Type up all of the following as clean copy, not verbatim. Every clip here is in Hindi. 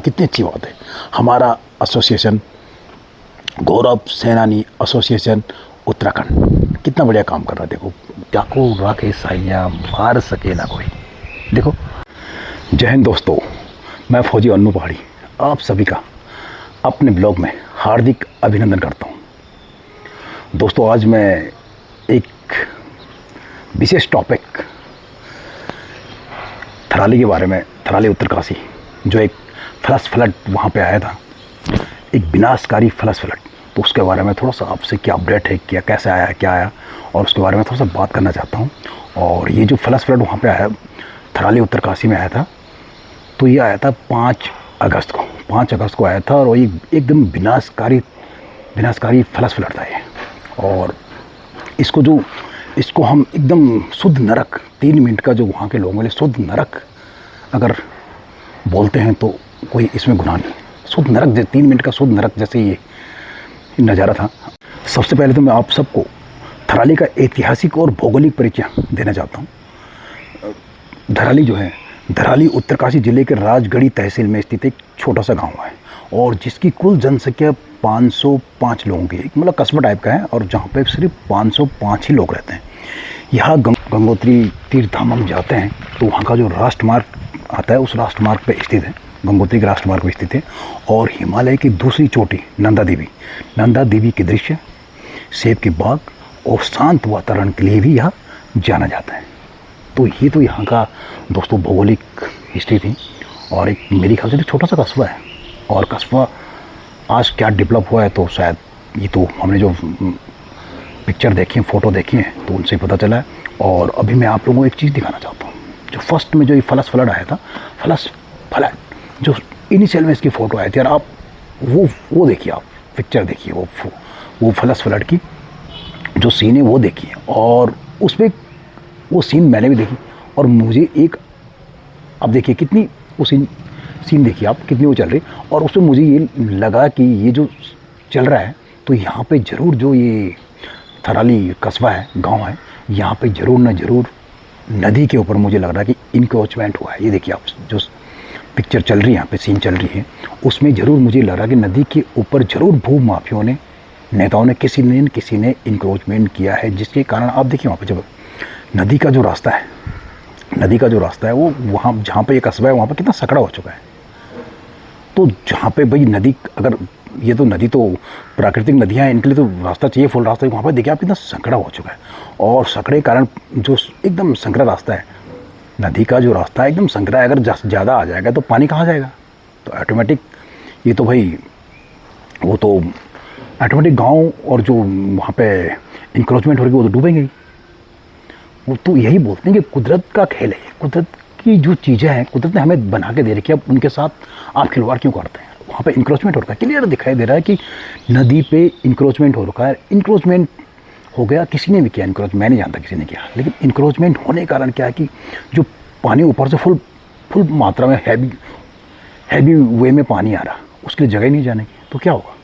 कितनी अच्छी बात है। हमारा एसोसिएशन गौरव सेनानी एसोसिएशन उत्तराखंड कितना बढ़िया काम कर रहा है। देखो, डाकू राके साइयाँ मार सके ना कोई। देखो, जय हिंद दोस्तों, मैं फौजी अन्नू पहाड़ी आप सभी का अपने ब्लॉग में हार्दिक अभिनंदन करता हूँ। दोस्तों, आज मैं एक विशेष टॉपिक थराली के बारे में, थराली उत्तरकाशी जो एक फ्लश फ्लड वहाँ पे आया था, एक विनाशकारी फ्लश फ्लड, तो उसके बारे में थोड़ा सा आपसे क्या अपडेट है, क्या कैसे आया, क्या आया, और उसके बारे में थोड़ा सा बात करना चाहता हूँ। और ये जो फ्लश फ्लड वहाँ पे आया, थराली उत्तरकाशी में आया था, तो ये आया था 5 अगस्त को आया था, और ये एकदम विनाशकारी फ्लश फ्लड था ये। और इसको हम एकदम शुद्ध नरक, 3 मिनट का जो वहाँ के लोगों के लिए शुद्ध नरक अगर बोलते हैं तो कोई इसमें गुनाह नहीं। शुद्ध नरक, 3 मिनट का शुद्ध नरक जैसे ये नज़ारा था। सबसे पहले तो मैं आप सबको थराली का ऐतिहासिक और भौगोलिक परिचय देना चाहता हूँ। धराली उत्तरकाशी जिले के राजगढ़ी तहसील में स्थित एक छोटा सा गांव है, और जिसकी कुल जनसंख्या 505 लोगों की, मतलब कस्बा टाइप का है, और जहाँ पे सिर्फ 505 ही लोग रहते हैं। यहाँ गंगोत्री तीर्थधाम हम जाते हैं तो वहाँ का जो राष्ट्रमार्ग आता है, उस राष्ट्रमार्ग पे स्थित है, गंगोत्री के राष्ट्रमार्ग पे स्थित है। और हिमालय की दूसरी चोटी नंदा देवी के दृश्य, सेब के बाग और शांत वातावरण के लिए भी यहाँ जाना जाता है। तो ये तो यहाँ का दोस्तों भौगोलिक हिस्ट्री थी। और एक मेरी ख्याल से छोटा सा कस्बा है, और कस्बा आज क्या डेवलप हुआ है तो शायद ये तो हमने जो पिक्चर देखी है, फ़ोटो देखी है, तो उनसे पता चला है। और अभी मैं आप लोगों को एक चीज़ दिखाना चाहता हूँ। जो फर्स्ट में जो ये फ्लश फ्लड आया था, फ्लड जो इनिशियल में इसकी फ़ोटो आई थी, और आप वो देखिए, आप पिक्चर देखिए, वो फ्लश फ्लड की जो सीन है वो देखिए, और उसमें वो सीन मैंने भी देखी। और मुझे एक, अब देखिए कितनी वो सीन देखिए आप, कितनी वो चल रही, और उसमें मुझे ये लगा कि ये जो चल रहा है, तो यहाँ पे ज़रूर जो ये थराली कस्बा है, गांव है, यहाँ पे ज़रूर न ज़रूर नदी के ऊपर मुझे लग रहा है कि इनक्रोचमेंट हुआ है। ये देखिए आप, जो पिक्चर चल रही है, यहाँ पे सीन चल रही है, उसमें ज़रूर मुझे लग रहा है कि नदी के ऊपर ज़रूर भू माफियों ने, नेताओं ने, किसी ने इनक्रोचमेंट किया है, जिसके कारण आप देखिए वहाँ पे जब नदी का जो रास्ता है वो वहाँ जहाँ पे ये कस्बा है वहाँ पे कितना सकड़ा हो चुका है। तो जहाँ पे भाई नदी, अगर ये तो नदी तो प्राकृतिक नदियाँ हैं, इनके लिए तो रास्ता चाहिए, फुल रास्ता, वहाँ पे देखिए आप कितना संकड़ा हो चुका है। और संकड़े के कारण जो एकदम संकरा रास्ता है, नदी का जो रास्ता है एकदम संकरा है, अगर ज़्यादा आ जाएगा तो पानी कहाँ जाएगा, तो ऑटोमेटिक ये तो भाई वो तो ऑटोमेटिक गाँव और जो वहाँ पे इंक्रोचमेंट हो रही है वो तो डूबेंगे ही। वो तो यही बोलते हैं कि कुदरत का खेल है, कुदरत की जो चीज़ें हैं, कुदरत ने हमें बना के दे रखी है, अब उनके साथ आप खिलवाड़ क्यों करते हैं। वहाँ पे इंक्रोचमेंट हो रखा है, क्लियर दिखाई दे रहा है कि नदी पे इंक्रोचमेंट हो रखा है। इंक्रोचमेंट हो गया, किसी ने भी किया इंक्रोच, मैं नहीं जानता किसी ने किया, लेकिन इंक्रोचमेंट होने के कारण क्या है कि जो पानी ऊपर से फुल मात्रा में हैवी वे में पानी आ रहा, उसके लिए जगह नहीं जाने की, तो क्या होगा,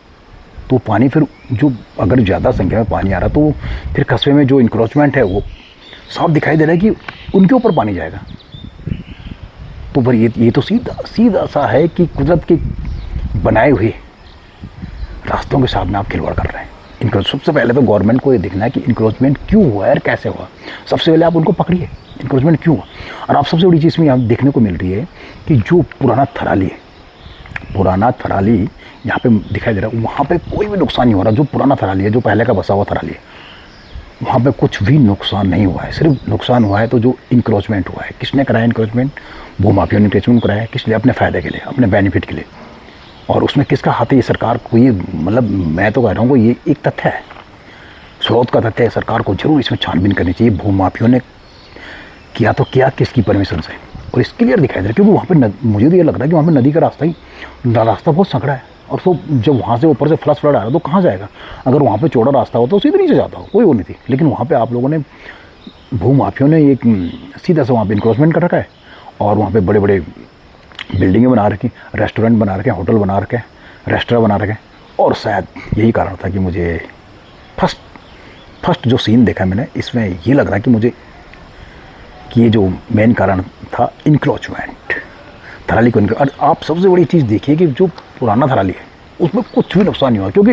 तो पानी फिर जो अगर ज़्यादा संख्या में पानी आ रहा तो फिर कस्बे में जो इंक्रोचमेंट है वो साफ दिखाई दे रहा है कि उनके ऊपर पानी जाएगा। तो फिर ये तो सीधा सा है कि कुदरत के बनाए हुए रास्तों के साथ में आप खिलवाड़ कर रहे हैं। सबसे पहले तो गवर्नमेंट को ये देखना है कि इंक्रोचमेंट क्यों हुआ है और कैसे हुआ। सबसे पहले आप उनको पकड़िए, इंक्रोचमेंट क्यों हुआ। और आप सबसे बड़ी चीज़ में यहाँ देखने को मिल रही है कि जो पुराना थराली यहाँ पे दिखाई दे रहा है, वहाँ पे कोई भी नुकसान नहीं हो रहा। जो पुराना थराली है, जो पहले का बसा हुआ थराली है, वहाँ पे कुछ भी नुकसान नहीं हुआ है। सिर्फ नुकसान हुआ है तो जो इंक्रोचमेंट हुआ है, किसने कराया इंक्रोचमेंट, भूमाफियों ने इंक्रोचमेंट कराया है, किस लिए, अपने फ़ायदे के लिए, अपने बेनिफिट के लिए। और उसमें किसका हाथ है, ये सरकार को, ये मतलब मैं तो कह रहा हूँ ये एक तथ्य है, स्रोत का तथ्य है। सरकार को जरूर इसमें छानबीन करनी चाहिए, भूमाफियों ने किया तो क्या, किसकी परमिशन से, और इसके लिए दिखाई दे रहा है। क्योंकि वहाँ पे मुझे तो ये लग रहा है कि वहाँ पे नदी का रास्ता बहुत संकड़ा है, और तो जब वहाँ से ऊपर से फ्लश फ्लड आ रहा है तो कहाँ जाएगा। अगर वहाँ पे चौड़ा रास्ता हो तो सीधे नीचे जाता हो, कोई वो नहीं थी। लेकिन वहाँ पे आप लोगों ने, भूमाफियों ने एक सीधा से वहाँ पे इंक्रोचमेंट कर रखा है, और वहाँ पे बड़े बड़े बिल्डिंगें बना रखी, रेस्टोरेंट बना रखे, होटल बना रखे, रेस्टोरेंट बना रखे। और शायद यही कारण था कि मुझे फर्स्ट जो सीन देखा मैंने, इसमें ये लग रहा है कि मुझे कि ये जो मेन कारण था इंक्रोचमेंट, थराली को इनका। और आप सबसे बड़ी चीज़ देखिए कि जो पुराना थराली है उसमें कुछ भी नुकसान नहीं हुआ, क्योंकि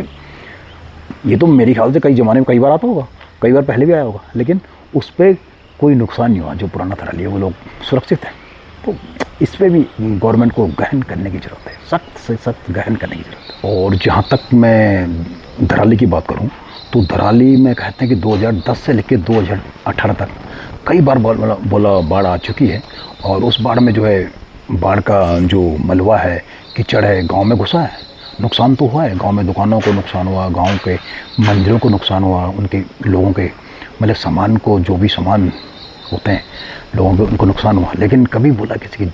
ये तो मेरे ख्याल से कई ज़माने में कई बार आता होगा, कई बार पहले भी आया होगा, लेकिन उस पर कोई नुकसान नहीं हुआ। जो पुराना थराली है वो लोग सुरक्षित है। तो इस पर भी गवर्नमेंट को गहन करने की ज़रूरत है, सख्त से सख्त गहन करने की ज़रूरत है। और जहाँ तक मैं धराली की बात करूँ तो धराली में कहते हैं कि 2010 से लेकर 2018 तक कई बार बोला बाढ़ आ चुकी है। और उस बाढ़ में जो है, बाढ़ का जो मलबा है, कीचड़ है, गांव में घुसा है। नुकसान तो हुआ है, गांव में दुकानों को नुकसान हुआ, गांव के मंदिरों को नुकसान हुआ, उनके लोगों के मतलब सामान को, जो भी सामान होते हैं लोगों के, उनको नुकसान हुआ। लेकिन कभी बोला किसी की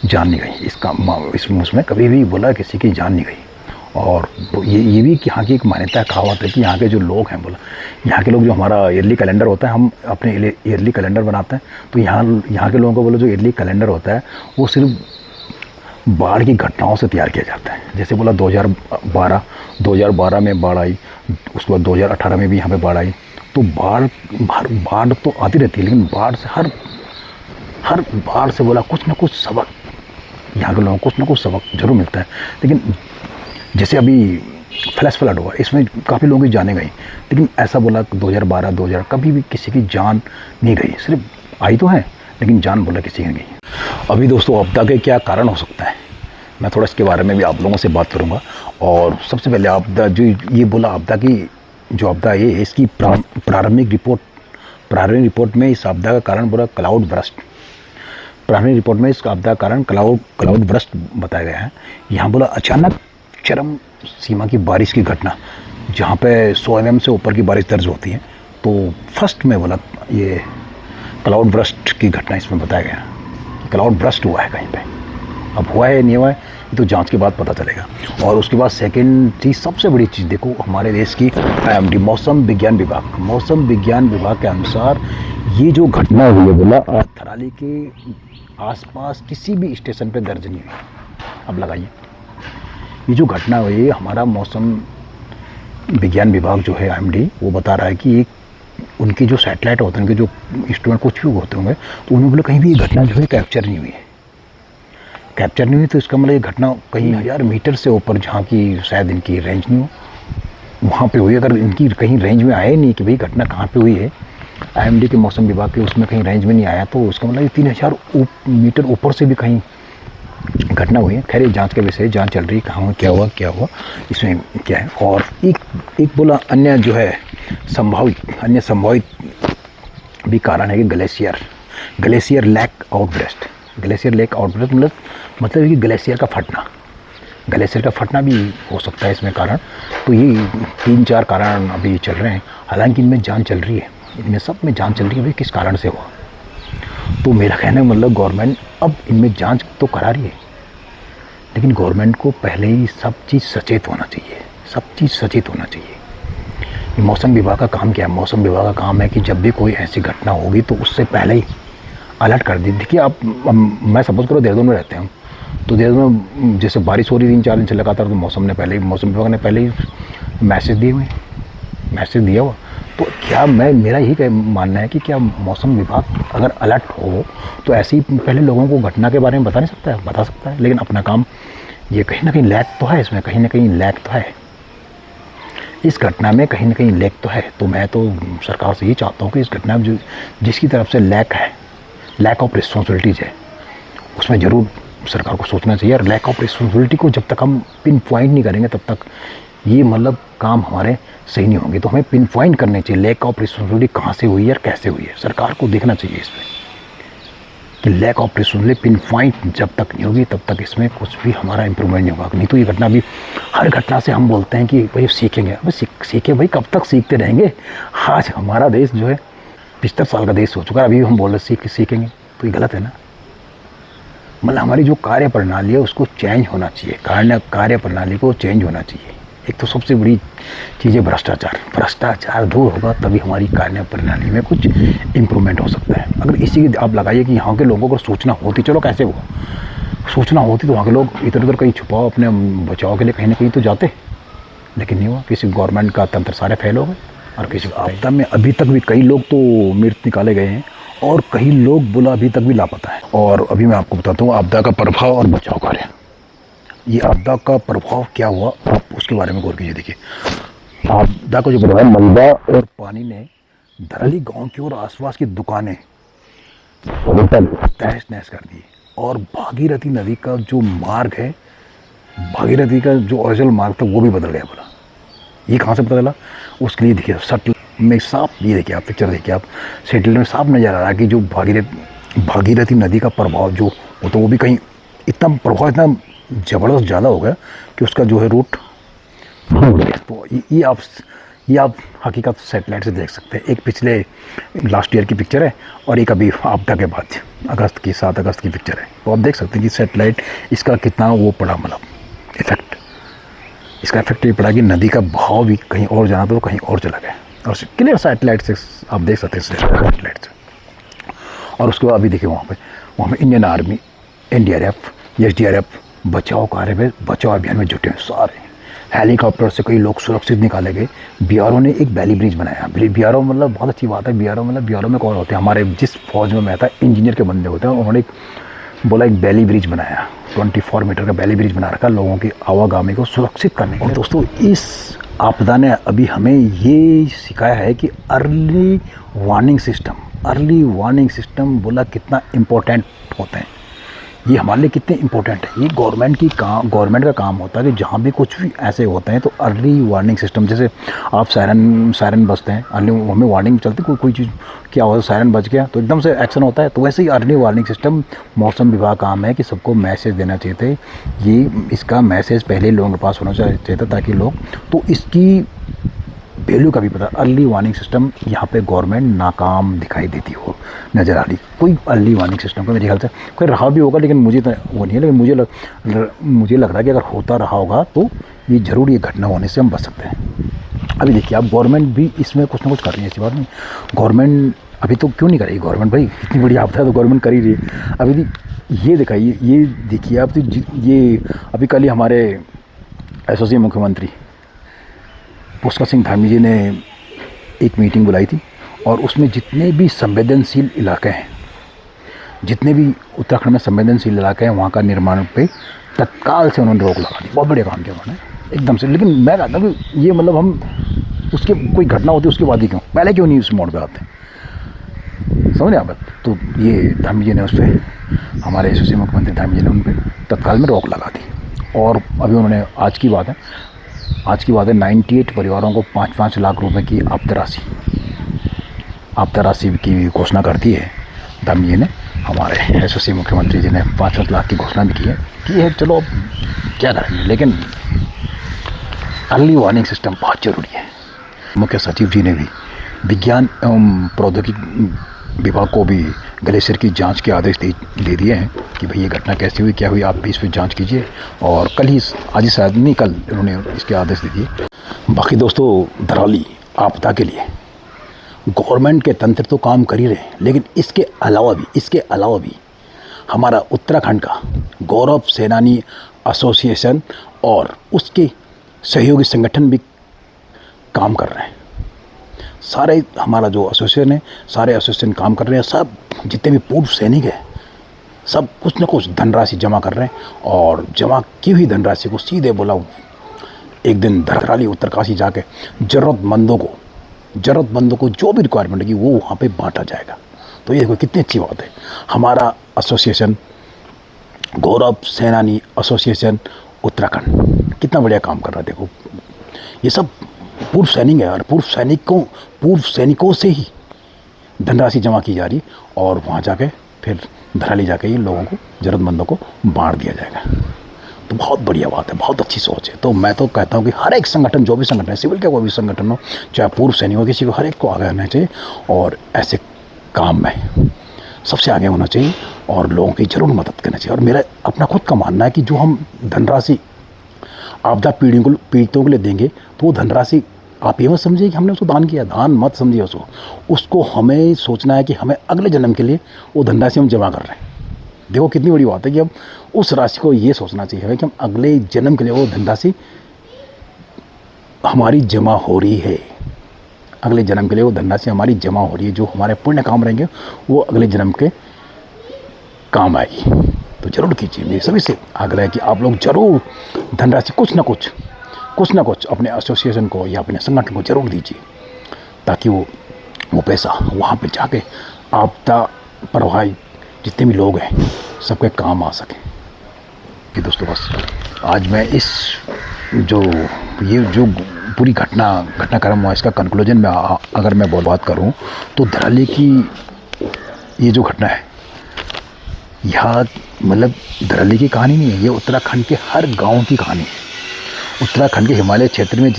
जान नहीं गई। उसमें कभी भी बोला किसी की जान नहीं गई। और ये भी कि यहाँ की एक मान्यता कहावत है कि यहाँ के जो लोग हैं, बोला यहाँ के लोग, जो हमारा ईयरली कैलेंडर होता है, हम अपने ईयरली कैलेंडर बनाते हैं, तो यहाँ के लोगों को बोलो जो ईयरली कैलेंडर होता है वो सिर्फ बाढ़ की घटनाओं से तैयार किया जाता है। जैसे बोला 2012 में बाढ़ आई, उसके बाद 2018 में भी यहाँ पे बाढ़ आई। तो बाढ़ तो आती रहती है, लेकिन बाढ़ से हर बाढ़ से बोला कुछ ना कुछ सबक, यहाँ के लोगों को कुछ ना कुछ सबक जरूर मिलता है। लेकिन जैसे अभी फ्लैश फ्लड हुआ, इसमें काफ़ी लोगों की जानें गई, लेकिन ऐसा बोला 2012-2000 कभी भी किसी की जान नहीं गई। सिर्फ आई तो है, लेकिन जान बोला किसी की नहीं गई। अभी दोस्तों आपदा के क्या कारण हो सकता है, मैं थोड़ा इसके बारे में भी आप लोगों से बात करूँगा। और सबसे पहले आपदा, जो ये बोला आपदा की जो आपदा है, इसकी प्रारंभिक रिपोर्ट में इस आपदा का कारण बोला क्लाउड बर्स्ट। प्रारंभिक रिपोर्ट में इस आपदा का कारण क्लाउड बर्स्ट बताया गया है। यहाँ बोला अचानक चरम सीमा की बारिश की घटना, जहाँ पे 100 mm से ऊपर की बारिश दर्ज होती है। तो फर्स्ट में बोला ये क्लाउड बर्स्ट की घटना इसमें बताया गया। क्लाउड बर्स्ट हुआ है कहीं पे, अब हुआ है नहीं हुआ है ये तो जांच के बाद पता चलेगा। और उसके बाद सेकंड चीज़, सबसे बड़ी चीज़ देखो, हमारे देश की IMD मौसम विज्ञान विभाग के अनुसार ये जो घटना हुई है बोला थराली के आसपास किसी भी स्टेशन पे दर्ज नहीं हुई। अब लगाइए, ये जो घटना हुई है, हमारा मौसम विज्ञान विभाग जो है IMD, वो बता रहा है कि एक उनकी जो सैटेलाइट होते हैं, उनके जो इंस्ट्रूमेंट कुछ भी होते होंगे, तो उन्होंने बोला कहीं भी ये घटना जो है कैप्चर नहीं हुई है। कैप्चर नहीं हुई तो इसका मतलब ये घटना कहीं 1000 मीटर से ऊपर, जहाँ की शायद इनकी रेंज नहीं हो, वहाँ पे हुई। अगर इनकी कहीं रेंज में आए नहीं कि भाई घटना कहाँ पे हुई है, IMD के मौसम विभाग के उसमें कहीं रेंज में नहीं आया, तो उसका मतलब ये 3000 मीटर ऊपर से भी कहीं घटना हुई है। खैर जांच के विषय, जांच चल रही है, कहाँ हुआ क्या हुआ इसमें क्या है। और एक बोला अन्य जो है संभावित भी कारण है कि ग्लेशियर लेक आउटब्रेस्ट मतलब कि ग्लेशियर का फटना भी हो सकता है इसमें कारण। तो ये 3-4 कारण अभी चल रहे हैं, हालांकि इनमें जांच चल रही है, इनमें सब में जांच चल रही है भाई किस कारण से हुआ। तो मेरा कहना मतलब गवर्नमेंट अब इनमें जांच तो करा रही है, लेकिन गवर्नमेंट को पहले ही सब चीज़ सचेत होना चाहिए। ये मौसम विभाग का काम क्या है? मौसम विभाग का काम है कि जब भी कोई ऐसी घटना होगी तो उससे पहले ही अलर्ट कर दी। देखिए आप, मैं सपोज करो देहरादून में रहते हैं, तो देहरादून में जैसे बारिश हो रही 3-4 दिन से लगातार, तो मौसम विभाग ने पहले ही मैसेज दिया हुआ। तो क्या मेरा यही मानना है कि क्या मौसम विभाग अगर अलर्ट हो तो ऐसे ही पहले लोगों को घटना के बारे में बता सकता है, लेकिन अपना काम ये कहीं ना कहीं लैक तो है, इसमें कहीं ना कहीं लैक तो है, इस घटना में कहीं ना कहीं लैक तो है। तो मैं तो सरकार से ये चाहता हूँ कि इस घटना में जो जिसकी तरफ से लैक ऑफ रिस्पॉन्सिबिलिटीज है, उसमें ज़रूर सरकार को सोचना चाहिए। और लैक ऑफ रिस्पॉन्सिबिलिटी को जब तक हम पिन पॉइंट नहीं करेंगे, तब तक ये मतलब काम हमारे सही नहीं होंगे। तो हमें पिन पॉइंट करने चाहिए लैक ऑफ रिस्पॉन्सिबिलिटी कहाँ से हुई है और कैसे हुई है। सरकार को देखना चाहिए इसमें कि lack of responsibility pin point जब तक नहीं होगी, तब तक इसमें कुछ भी हमारा इंप्रूवमेंट नहीं होगा। नहीं तो ये घटना भी, हर घटना से हम बोलते हैं कि भाई सीखेंगे, अब सीखे भाई, कब तक सीखते रहेंगे। आज हमारा देश जो है 75 साल का देश हो चुका है, अभी हम बोल रहे सीखेंगे, तो ये गलत है ना। मतलब हमारी जो कार्य प्रणाली है उसको चेंज होना चाहिए, कार्य प्रणाली को चेंज होना चाहिए। एक तो सबसे बड़ी चीज़ है भ्रष्टाचार दूर होगा तभी हमारी कार्य प्रणाली में कुछ इम्प्रूवमेंट हो सकता है। अगर इसी आप लगाइए कि यहाँ के लोगों को सूचना होती, चलो कैसे हुआ, सूचना होती तो वहाँ के लोग इधर उधर कहीं छुपाओ, अपने बचाव के लिए कहीं ना कहीं तो जाते, लेकिन नहीं हुआ। किसी गवर्नमेंट का तंत्र सारे फेल हो गए। और किसी आपदा में अभी तक भी कई लोग तो मृत निकाले गए हैं और कई लोग बुला अभी तक भी लापता है। और अभी मैं आपको बताता हूँ आपदा का प्रभाव और बचाव कार्य। ये आपदा का प्रभाव क्या हुआ, आप उसके बारे में गौर कीजिए। देखिए आपदा का जो प्रभाव, मलबा और पानी ने धरली गांव की और आसपास की दुकानें, होटल तहस नहस कर दी। और भागीरथी नदी का जो मार्ग है, भागीरथी का जो ओरिजिनल मार्ग था वो भी बदल गया बोला। ये कहाँ से पता चला? उसके लिए देखिए सटल में साफ, ये देखिए आप पिक्चर देखिए, आप सेटल में साफ नजर आ रहा है कि जो भागीरथी नदी का प्रभाव जो वो, तो वो भी कहीं इतना प्रभाव इतना ज़बरदस्त ज़्यादा हो गया कि उसका जो है रूट भूल गया। तो ये आप हकीकत सैटेलाइट से देख सकते हैं। एक पिछले लास्ट ईयर की पिक्चर है और एक अभी आपदा के बाद अगस्त की 7 अगस्त की पिक्चर है। तो आप देख सकते हैं कि सैटेलाइट इसका कितना वो पड़ा, मतलब इफेक्ट। इसका इफेक्ट ये पड़ा कि नदी का बहाव भी कहीं और जाना था तो कहीं और चला गया। और क्लियर सैटेलाइट से आप देख सकते हैं सैटेलाइट से। और उसके बाद अभी देखिए वहाँ पे इंडियन आर्मी, NDRF, SDRF बचाव कार्य में, बचाव अभियान में जुटे हैं सारे। हेलीकॉप्टर से कई लोग सुरक्षित निकाले गए। BRO ने एक वैली ब्रिज बनाया। BRO मतलब बहुत अच्छी बात है। BRO में कौन होते हैं? हमारे जिस फौज में मैं था इंजीनियर के बंदे होते हैं। उन्होंने बोला एक वैली ब्रिज बनाया, 24 मीटर का वैली ब्रिज बना रखा लोगों की आवागमन को सुरक्षित करने के लिए। दोस्तों इस आपदा ने अभी हमें ये सिखाया है कि अर्ली वार्निंग सिस्टम बोला कितना इम्पोर्टेंट होते हैं। ये हमारे लिए कितने इम्पोर्टेंट है। ये गवर्नमेंट का काम होता है कि जहाँ भी कुछ भी ऐसे होते हैं तो अर्ली वार्निंग सिस्टम, जैसे आप सायरन बजते हैं, अर्ली हमें वार्निंग चलती, कोई चीज़ क्या होता है, सायरन बज गया तो एकदम से एक्शन होता है। तो वैसे ही अर्ली वार्निंग सिस्टम मौसम विभाग का काम है कि सबको मैसेज देना चाहिए थे। ये इसका मैसेज पहले लोगों के पास होना चाहिए था ताकि लोग, तो इसकी वैल्यू का भी पता। अर्ली वार्निंग सिस्टम यहाँ पे गवर्नमेंट नाकाम दिखाई देती हो नज़र आ रही। कोई अर्ली वार्निंग सिस्टम का मेरे ख्याल से कोई रहा भी होगा, लेकिन मुझे तो वो नहीं है। लेकिन मुझे लग रहा है कि अगर होता रहा होगा तो ये ज़रूर ये घटना होने से हम बच सकते हैं। अभी देखिए आप गवर्नमेंट भी इसमें कुछ ना कुछ कर रही है, ऐसी बात नहीं। गवर्नमेंट अभी तो क्यों नहीं कर रही गवर्नमेंट, भाई इतनी बड़ी आपदा है तो गवर्नमेंट कर ही रही है। अभी ये दिखाइए, ये देखिए आप, तो ये अभी कल ही हमारे एसोसिएट मुख्यमंत्री पुष्कर सिंह धामी जी ने एक मीटिंग बुलाई थी और उसमें जितने भी संवेदनशील इलाके हैं, जितने भी उत्तराखंड में संवेदनशील इलाके हैं, वहाँ का निर्माण पे तत्काल से उन्होंने रोक लगा दी। बहुत बढ़िया काम किया उन्होंने एकदम से। लेकिन मैं कहता हूँ कि ये मतलब हम उसके कोई घटना होती है उसके बाद ही क्यों, पहले क्यों नहीं उस मोड़ पर आते, समझ आप। तो ये धामी जी ने उस पर, हमारे एसोसिएट मुख्यमंत्री धामी जी ने उन पर तत्काल में रोक लगा दी। और अभी उन्होंने आज की बात है 98 परिवारों को 5-5 लाख रुपए की आपदा राशि की घोषणा कर दी है धामी जी ने। हमारे एसोसिएट मुख्यमंत्री जी ने 5-5 लाख की घोषणा भी की है। चलो अब क्या करेंगे, लेकिन अर्ली वार्निंग सिस्टम बहुत ज़रूरी है। मुख्य सचिव जी ने भी विज्ञान एवं प्रौद्योगिकी विभाग को भी ग्लेशियर की जांच के आदेश दे दिए हैं कि भाई ये घटना कैसी हुई, क्या हुई, आप भी इस पर जांच कीजिए। और आज ही शायद नहीं, कल इन्होंने इसके आदेश दे दिए। बाकी दोस्तों धराली आपदा के लिए गवर्नमेंट के तंत्र तो काम कर ही रहे हैं, लेकिन इसके अलावा भी हमारा उत्तराखंड का गौरव सेनानी एसोसिएशन और उसके सहयोगी संगठन भी काम कर रहे हैं। सारे हमारा जो एसोसिएशन है, सारे एसोसिएशन काम कर रहे हैं। सब जितने भी पूर्व सैनिक हैं सब कुछ न कुछ धनराशि जमा कर रहे हैं और जमा की हुई धनराशि को सीधे बोला एक दिन धराली उत्तरकाशी जाके ज़रूरतमंदों को जो भी रिक्वायरमेंट है वो वहाँ पे बांटा जाएगा। तो ये देखो कितनी अच्छी बात है। हमारा एसोसिएशन गौरव सेनानी एसोसिएशन उत्तराखंड कितना बढ़िया काम कर रहा है। देखो ये सब पूर्व सैनिक है और पूर्व सैनिकों से ही धनराशि जमा की जा रही और वहाँ जाके फिर धराली जाके ये लोगों को, ज़रूरतमंदों को बांट दिया जाएगा। तो बहुत बढ़िया बात है, बहुत अच्छी सोच है। तो मैं तो कहता हूँ कि हर एक संगठन, जो भी संगठन है, सिविल का कोई भी संगठन हो, चाहे पूर्व सैनिक हो, किसी को, हर एक को आगे आना चाहिए और ऐसे काम में सबसे आगे होना चाहिए और लोगों की ज़रूर मदद करना चाहिए। और मेरा अपना खुद का मानना है कि जो हम धनराशि आपदा पीड़ितों के लिए देंगे तो वो धनराशि आप ये मत समझिए कि हमने उसको दान किया, दान मत समझिए उसको हमें सोचना है कि हमें अगले जन्म के लिए वो धनराशि हम जमा कर रहे हैं। देखो कितनी बड़ी बात है कि हम उस राशि को ये सोचना चाहिए कि हम अगले जन्म के लिए वो धनराशि हमारी जमा हो रही है। अगले जन्म के लिए वो धनराशि हमारी जमा हो रही है, जो हमारे पुण्य काम रहेंगे वो अगले जन्म के काम आएगी। तो ज़रूर कीजिए। मेरी सभी से आग्रह है कि आप लोग ज़रूर धनराशि कुछ ना कुछ अपने एसोसिएशन को या अपने संगठन को ज़रूर दीजिए, ताकि वो पैसा वहाँ पे जाके आपदा प्रभावित जितने भी लोग हैं सबके काम आ सके। कि दोस्तों बस आज मैं इस जो पूरी घटनाक्रम हुआ, इसका कंक्लूजन में अगर मैं बात करूं तो धराली की ये जो घटना है, यह मतलब धराली की कहानी नहीं है, ये उत्तराखंड के हर गांव की कहानी है। उत्तराखंड के हिमालय क्षेत्र में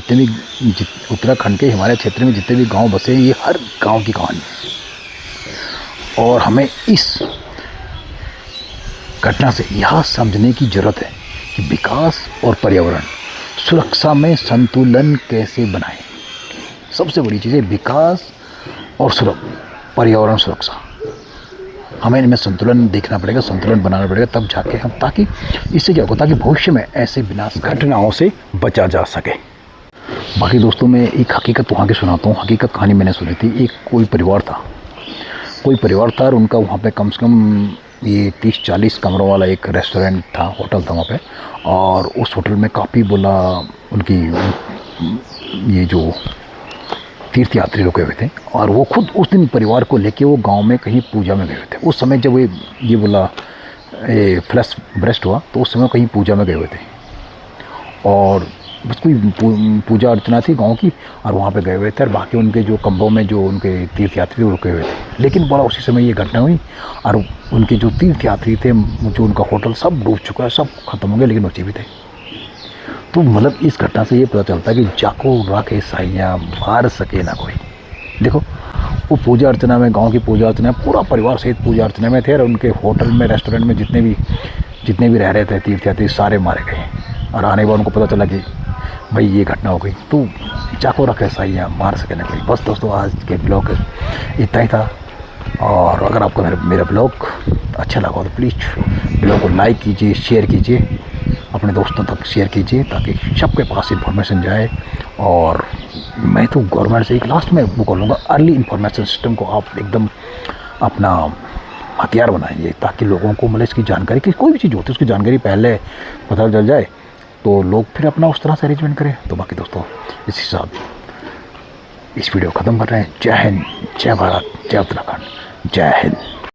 जितने भी गांव बसे हैं, ये हर गांव की कहानी है। और हमें इस घटना से यह समझने की ज़रूरत है कि विकास और पर्यावरण सुरक्षा में संतुलन कैसे बनाएं। सबसे बड़ी चीज़ है विकास और पर्यावरण सुरक्षा। हमें इनमें संतुलन देखना पड़ेगा, संतुलन बनाना पड़ेगा, तब जाके हम, ताकि इससे क्या होगा, ताकि भविष्य में ऐसे विनाश घटनाओं से बचा जा सके। बाकी दोस्तों मैं एक हकीकत वहाँ की सुनाता हूँ। हकीकत कहानी मैंने सुनी थी। एक कोई परिवार था और उनका वहाँ पे कम से कम ये 30-40 कमरों वाला एक रेस्टोरेंट था, होटल था वहाँ पे। और उस होटल में काफ़ी बोला उनकी ये जो तीर्थ यात्री रुके हुए थे, और वो खुद उस दिन परिवार को लेके वो गांव में कहीं पूजा में गए हुए थे। उस समय जब ये बोला फ्लश ब्रेस्ट हुआ, तो उस समय कहीं पूजा में गए हुए थे, और बस कोई पूजा अर्चना थी गांव की, और वहाँ पे गए हुए थे। और बाकी उनके जो कमरों में जो उनके तीर्थ यात्री रुके हुए थे, लेकिन बोला उसी समय ये घटना हुई, और उनके जो तीर्थ यात्री थे, जो उनका होटल सब डूब चुका है, सब खत्म हो गया, लेकिन बचे भी थे। तो मतलब इस घटना से ये पता चलता है कि जाको राखे साइयाँ मार सके ना कोई। देखो वो पूजा अर्चना में, गांव की पूजा अर्चना में पूरा परिवार सहित पूजा अर्चना में थे, और उनके होटल में, रेस्टोरेंट में जितने भी रह रहे थे तीर्थयात्री सारे मारे गए। और आने के बाद उनको पता चला कि भाई ये घटना हो गई। तो जाको रखे साइयाँ मार सके ना कोई। बस दोस्तों आज के ब्लॉग इतना ही था, और अगर आपको मेरा ब्लॉग अच्छा लगा हो तो प्लीज़ ब्लॉग को लाइक कीजिए, शेयर कीजिए, अपने दोस्तों तक शेयर कीजिए, ताकि सबके पास इन्फॉर्मेशन जाए। और मैं तो गवर्नमेंट से एक लास्ट में वो बोलूँगा, अर्ली इन्फॉर्मेशन सिस्टम को आप एकदम अपना हथियार बनाइए, ताकि लोगों को मतलब इसकी जानकारी, कि कोई भी चीज़ होती है उसकी जानकारी पहले पता चल जाए, तो लोग फिर अपना उस तरह से अरेंजमेंट करें। तो बाकी दोस्तों इस हिसाब इस वीडियो ख़त्म कर रहे हैं। जय हिंद, जय भारत, जय उत्तराखंड, जय हिंद।